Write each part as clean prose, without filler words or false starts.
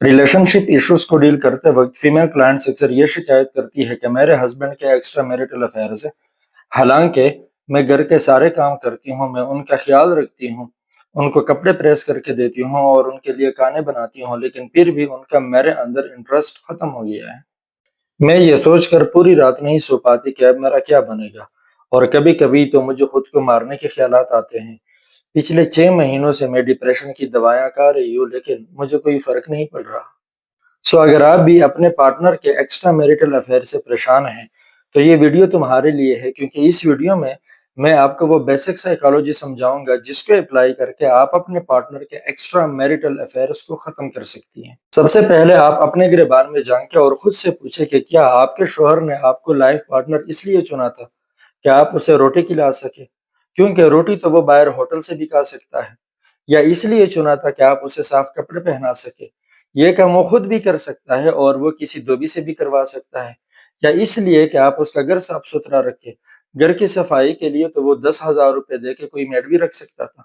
Relationship issues को deal करते वक्त फीमेल क्लाइंट्स अक्सर ये शिकायत करती है कि मेरे हस्बैंड के एक्स्ट्रा मैरिटल अफेयर्स है। हालांकि मैं घर के सारे काम करती हूँ, मैं उनका ख्याल रखती हूँ, उनको कपड़े प्रेस करके देती हूँ और उनके लिए खाने बनाती हूँ, लेकिन फिर भी उनका मेरे अंदर इंटरेस्ट खत्म हो गया है। मैं ये सोचकर पूरी रात नहीं सो पाती कि अब मेरा क्या बनेगा, और कभी कभी तो मुझे खुद को मारने के ख्यालात आते हैं। पिछले 6 महीनों से मैं डिप्रेशन की दवाइयाँ खा रही हूँ, लेकिन मुझे कोई फर्क नहीं पड़ रहा। अगर आप भी अपने पार्टनर के एक्स्ट्रा मैरिटल अफेयर से परेशान हैं, तो ये वीडियो तुम्हारे लिए है, क्योंकि इस वीडियो में मैं आपको वो बेसिक साइकोलॉजी समझाऊंगा जिसको अप्लाई करके आप अपने पार्टनर के एक्स्ट्रा मैरिटल अफेयर्स को खत्म कर सकती हैं। सबसे पहले आप अपने गिरबान में झांके और खुद से पूछे कि क्या आपके शोहर ने आपको लाइफ पार्टनर इसलिए चुना था कि आप उसे रोटी खिला सके, क्योंकि रोटी तो वो बाहर होटल से भी खा सकता है, या इसलिए चुना था कि आप उसे साफ कपड़े पहना सके, ये काम वो खुद भी कर सकता है और वो किसी धोबी से भी करवा सकता है, या इसलिए कि आप उसका घर साफ सुथरा रखे। घर की सफाई के लिए तो वो 10,000 रुपए दे के कोई मेड भी रख सकता था।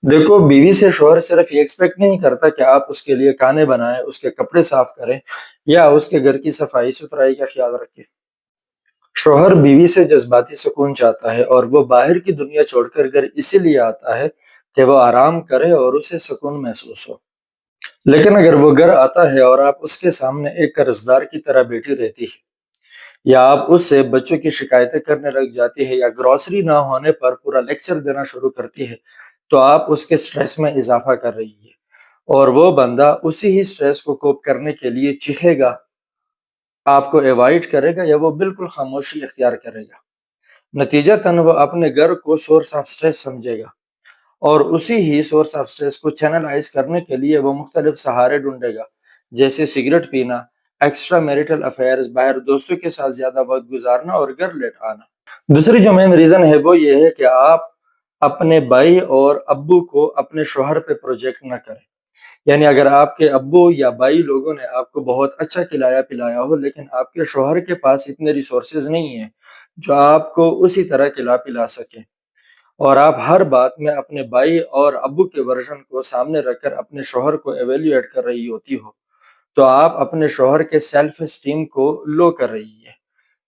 देखो, बीवी से शोहर सिर्फ ये एक्सपेक्ट नहीं करता कि आप उसके लिए खाने बनाएं, उसके कपड़े साफ करें या उसके घर की सफाई सुथराई का ख्याल रखें। शोहर बीवी से जज्बाती सुकून चाहता है और वो बाहर की दुनिया छोड़कर घर इसीलिए आता है कि वो आराम करे और उसे सुकून महसूस हो। लेकिन अगर वो घर आता है और आप उसके सामने एक कर्जदार की तरह बैठी रहती है, या आप उससे बच्चों की शिकायतें करने लग जाती है, या ग्रोसरी ना होने पर पूरा लेक्चर देना शुरू करती है, तो आप उसके स्ट्रेस में इजाफा कर रही है। और वो बंदा उसी ही स्ट्रेस को कोप करने के लिए चीखेगा, आपको अवॉइड करेगा, या वो बिल्कुल खामोशी इख्तियार करेगा। नतीजतन वो अपने घर को सोर्स ऑफ स्ट्रेस समझेगा और उसी ही सोर्स ऑफ स्ट्रेस को चैनलाइज करने के लिए वो मुख्तलिफ सहारे ढूंढेगा, जैसे सिगरेट पीना, एक्स्ट्रा मैरिटल अफेयर्स, बाहर दोस्तों के साथ ज्यादा वक्त गुजारना और घर लेट आना। दूसरी जो मेन रीजन है वो ये है कि आप अपने भाई और अब्बू को अपने शोहर पे प्रोजेक्ट ना करें। यानी अगर आपके अब्बू या भाई लोगों ने आपको बहुत अच्छा खिलाया पिलाया हो, लेकिन आपके शोहर के पास इतने रिसोर्सेज नहीं है जो आपको उसी तरह खिला पिला सके, और आप हर बात में अपने भाई और अब्बू के वर्जन को सामने रखकर अपने शोहर को एवेल्युएट कर रही होती हो, तो आप अपने शोहर के सेल्फ एस्टीम को लो कर रही है,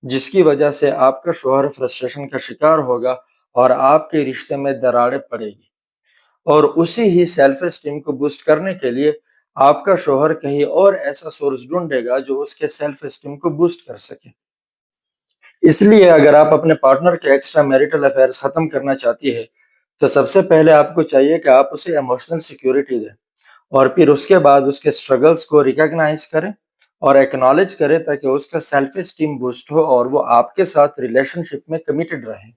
जिसकी वजह से आपका शोहर फ्रस्ट्रेशन का शिकार होगा और आपके रिश्ते में दरारें पड़ेगी। और उसी ही सेल्फ एस्टीम को बूस्ट करने के लिए आपका शोहर कहीं और ऐसा सोर्स ढूंढेगा जो उसके सेल्फ एस्टीम को बूस्ट कर सके। इसलिए अगर आप अपने पार्टनर के एक्स्ट्रा मैरिटल अफेयर्स खत्म करना चाहती है, तो सबसे पहले आपको चाहिए कि आप उसे इमोशनल सिक्योरिटी दें, और फिर उसके बाद उसके स्ट्रगल्स को रिकॉग्नाइज करें और एक्नॉलेज करें, ताकि उसका सेल्फ एस्टीम बूस्ट हो और वो आपके साथ रिलेशनशिप में कमिटेड रहे।